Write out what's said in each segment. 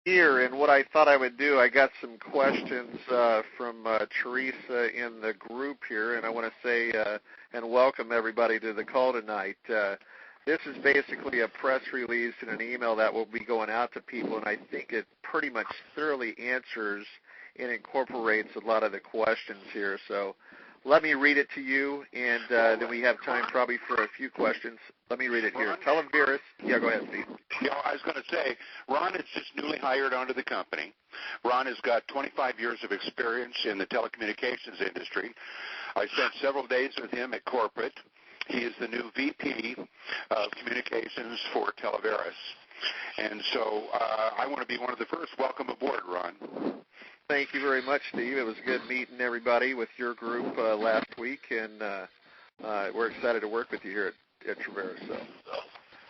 here, and what I thought I would do, I got some questions from Teresa in the group here, and I want to say and welcome everybody to the call tonight. This is basically a press release and an email that will be going out to people, and I think it pretty much thoroughly answers and incorporates a lot of the questions here. So let me read it to you, and then we have time probably for a few questions. Let me read it here. Traverus. Yeah, go ahead, Steve. I was going to say, Ron is just newly hired onto the company. Ron has got 25 years of experience in the telecommunications industry. I spent several days with him at corporate. He is the new VP of communications for Traverus. And so I want to be one of the first. Welcome aboard, Ron. Thank you very much, Steve. It was good meeting everybody with your group last week, and we're excited to work with you here at Traverus. So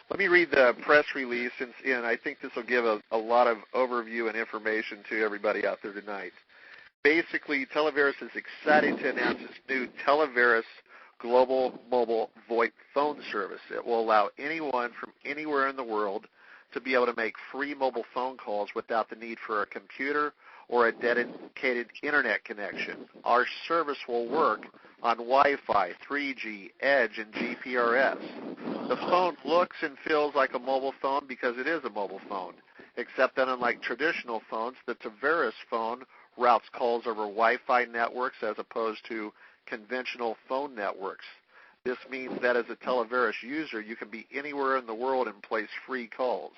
let me read the press release, and I think this will give a lot of overview and information to everybody out there tonight. Basically, Traverus is excited to announce its new Traverus Global Mobile VoIP phone service. It will allow anyone from anywhere in the world to be able to make free mobile phone calls without the need for a computer or a dedicated internet connection. Our service will work on Wi-Fi, 3G, Edge, and GPRS. The phone looks and feels like a mobile phone because it is a mobile phone, except that unlike traditional phones, the Traverus phone routes calls over Wi-Fi networks as opposed to conventional phone networks. This means that as a Traverus user, you can be anywhere in the world and place free calls.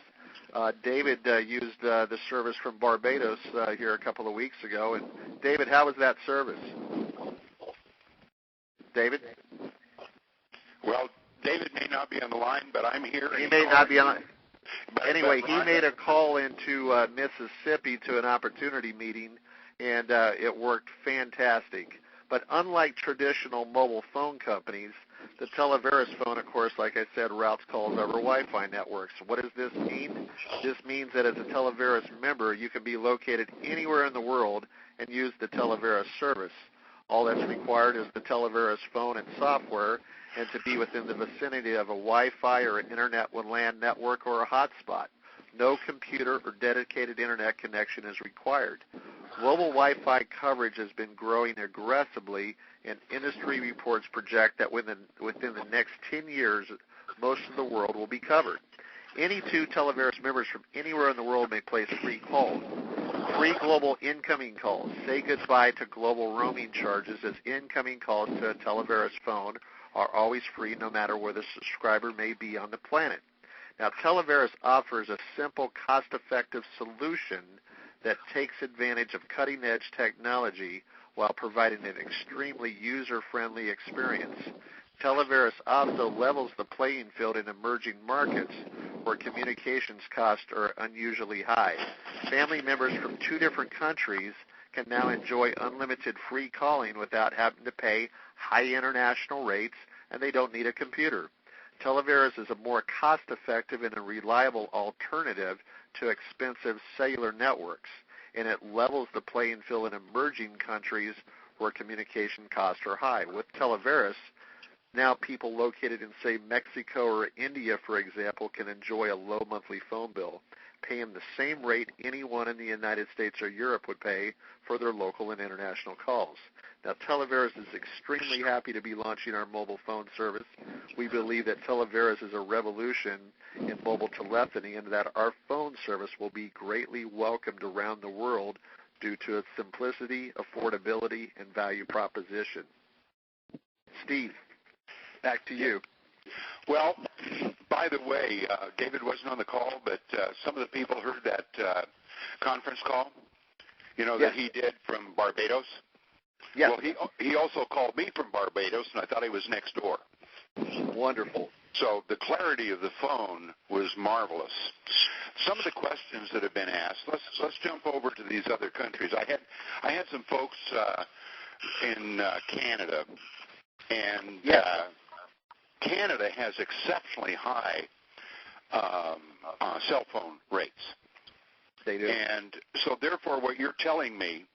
David used the service from Barbados here a couple of weeks ago. And David, how was that service? David? Well, David may not be on the line, but I'm here. He may not be on. Anyway, he made a call into Mississippi to an opportunity meeting, and it worked fantastic. But unlike traditional mobile phone companies, the Traverus phone, of course, like I said, routes calls over Wi-Fi networks. What does this mean? This means that as a Traverus member, you can be located anywhere in the world and use the Traverus service. All that's required is the Traverus phone and software, and to be within the vicinity of a Wi-Fi or an internet with LAN network or a hotspot. No computer or dedicated internet connection is required. Global Wi-Fi coverage has been growing aggressively, and industry reports project that within the next 10 years, most of the world will be covered. Any two Traverus members from anywhere in the world may place free calls. Free global incoming calls. Say goodbye to global roaming charges, as incoming calls to a Traverus phone are always free no matter where the subscriber may be on the planet. Now, Traverus offers a simple, cost-effective solution that takes advantage of cutting-edge technology while providing an extremely user-friendly experience. Traverus also levels the playing field in emerging markets where communications costs are unusually high. Family members from two different countries can now enjoy unlimited free calling without having to pay high international rates, and they don't need a computer. Traverus is a more cost-effective and a reliable alternative to expensive cellular networks, and it levels the playing field in emerging countries where communication costs are high. With Traverus, now people located in, say, Mexico or India, for example, can enjoy a low monthly phone bill, paying the same rate anyone in the United States or Europe would pay for their local and international calls. Now, Traverus is extremely happy to be launching our mobile phone service. We believe that Traverus is a revolution in mobile telephony and that our phone service will be greatly welcomed around the world due to its simplicity, affordability, and value proposition. Steve, back to you. Well, by the way, David wasn't on the call, but some of the people heard that conference call, that he did from Barbados. Yes. Well, he also called me from Barbados, and I thought he was next door. Wonderful. So the clarity of the phone was marvelous. Some of the questions that have been asked, let's jump over to these other countries. I had some folks in Canada, and Canada has exceptionally high cell phone rates. They do. And so therefore what you're telling me,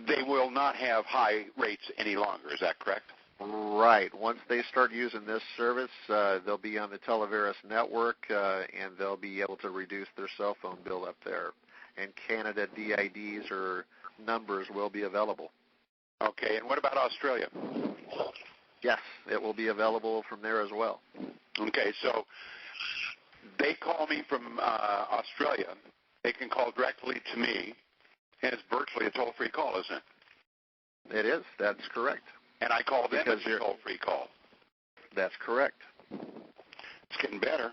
they will not have high rates any longer. Is that correct? Right. Once they start using this service, they'll be on the Traverus network, and they'll be able to reduce their cell phone bill up there. and Canada DIDs or numbers will be available. Okay, and what about Australia? Yes, it will be available from there as well. Okay, so they call me from Australia. They can call directly to me, and it's virtually a toll-free call, isn't it? It is. That's correct. And I call them Because as a toll-free call. That's correct. It's getting better.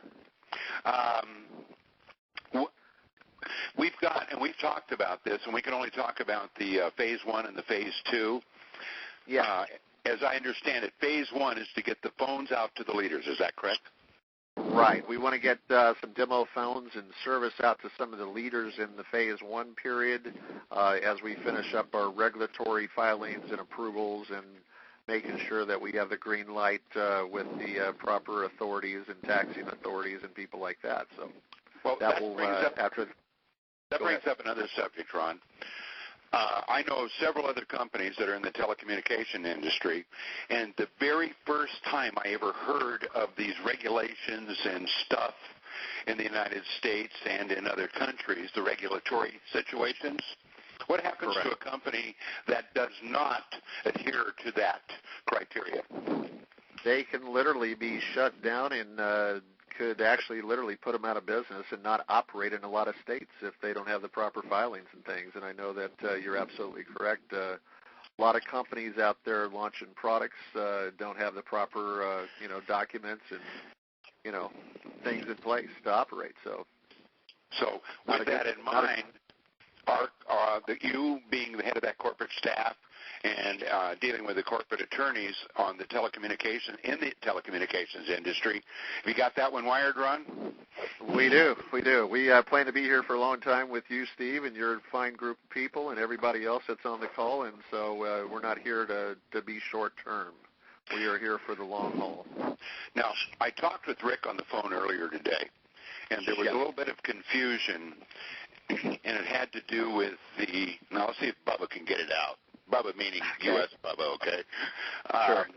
We've talked about this, and we can only talk about the Phase 1 and the Phase 2. Yeah. As I understand it, Phase 1 is to get the phones out to the leaders. Is that correct? Right. We want to get some demo phones and service out to some of the leaders in the Phase 1 period as we finish up our regulatory filings and approvals and making sure that we have the green light with the proper authorities and taxing authorities and people like that. So that will brings up another subject, Ron. I know of several other companies that are in the telecommunication industry, and the very first time I ever heard of these regulations and stuff in the United States and in other countries, the regulatory situations, what happens to a company that does not adhere to that criteria? They can literally be shut down and could actually literally put them out of business and not operate in a lot of states if they don't have the proper filings and things. And I know that you're absolutely correct. A lot of companies out there launching products don't have the proper, documents and, things in place to operate. So with that in mind, you being the head of that corporate staff and dealing with the corporate attorneys in the telecommunications industry, have you got that one wired, Ron? We do. We plan to be here for a long time with you, Steve, and your fine group of people and everybody else that's on the call, and so we're not here to be short-term. We are here for the long haul. Now, I talked with Rick on the phone earlier today, and there was a little bit of confusion, and it had to do with now let's see if Bubba can get it out. Bubba meaning U.S. Bubba, okay? Sure.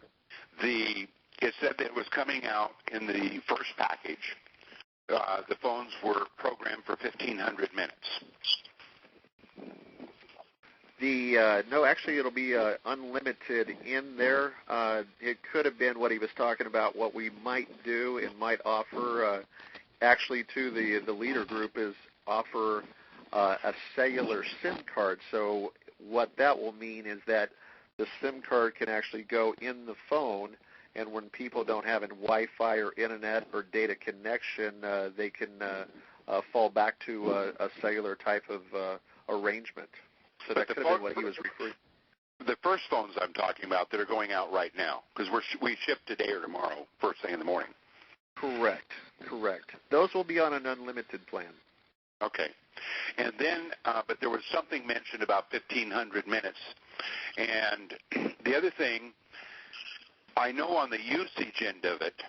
It said that it was coming out in the first package. The phones were programmed for 1,500 minutes. No, actually, it'll be unlimited in there. It could have been what he was talking about. What we might do and might offer, actually, to the leader group is offer a cellular SIM card. So what that will mean is that the SIM card can actually go in the phone, and when people don't have Wi-Fi or internet or data connection, they can fall back to a cellular type of arrangement. So that could have been what he was referring to. The first phones I'm talking about that are going out right now, because we ship today or tomorrow, first thing in the morning. Correct. Those will be on an unlimited plan. Okay. And then, but there was something mentioned about 1,500 minutes. And the other thing, I know on the usage end of it,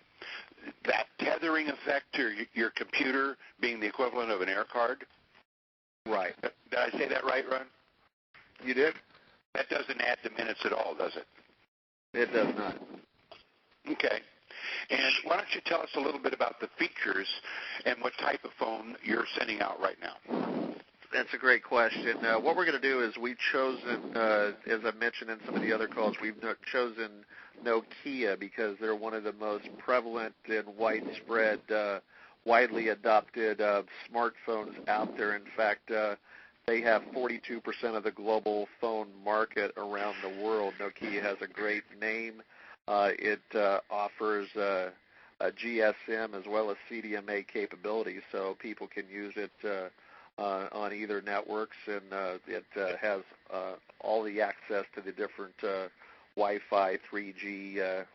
that tethering effect to your computer being the equivalent of an air card. Right. Did I say that right, Ron? You did. That doesn't add to minutes at all, does it? It does not. Okay. And why don't you tell us a little bit about the features and what type of phone you're sending out right now? That's a great question. What we're going to do is we've chosen, as I mentioned in some of the other calls, we've chosen Nokia because they're one of the most prevalent and widespread, widely adopted smartphones out there. In fact, they have 42% of the global phone market around the world. Nokia has a great name. It offers a GSM as well as CDMA capabilities, so people can use it on either networks, and it has all the access to the different Wi-Fi, 3G,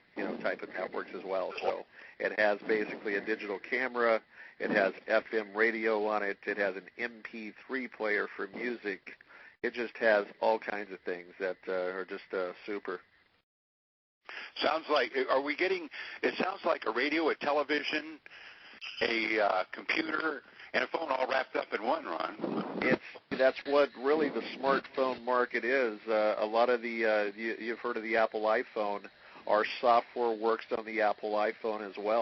type of networks as well. So it has basically a digital camera. It has FM radio on it. It has an MP3 player for music. It just has all kinds of things that are just super. Sounds like, it sounds like a radio, a television, a computer, and a phone all wrapped up in one, Ron. That's what really the smartphone market is. A lot of you've heard of the Apple iPhone. Our software works on the Apple iPhone as well.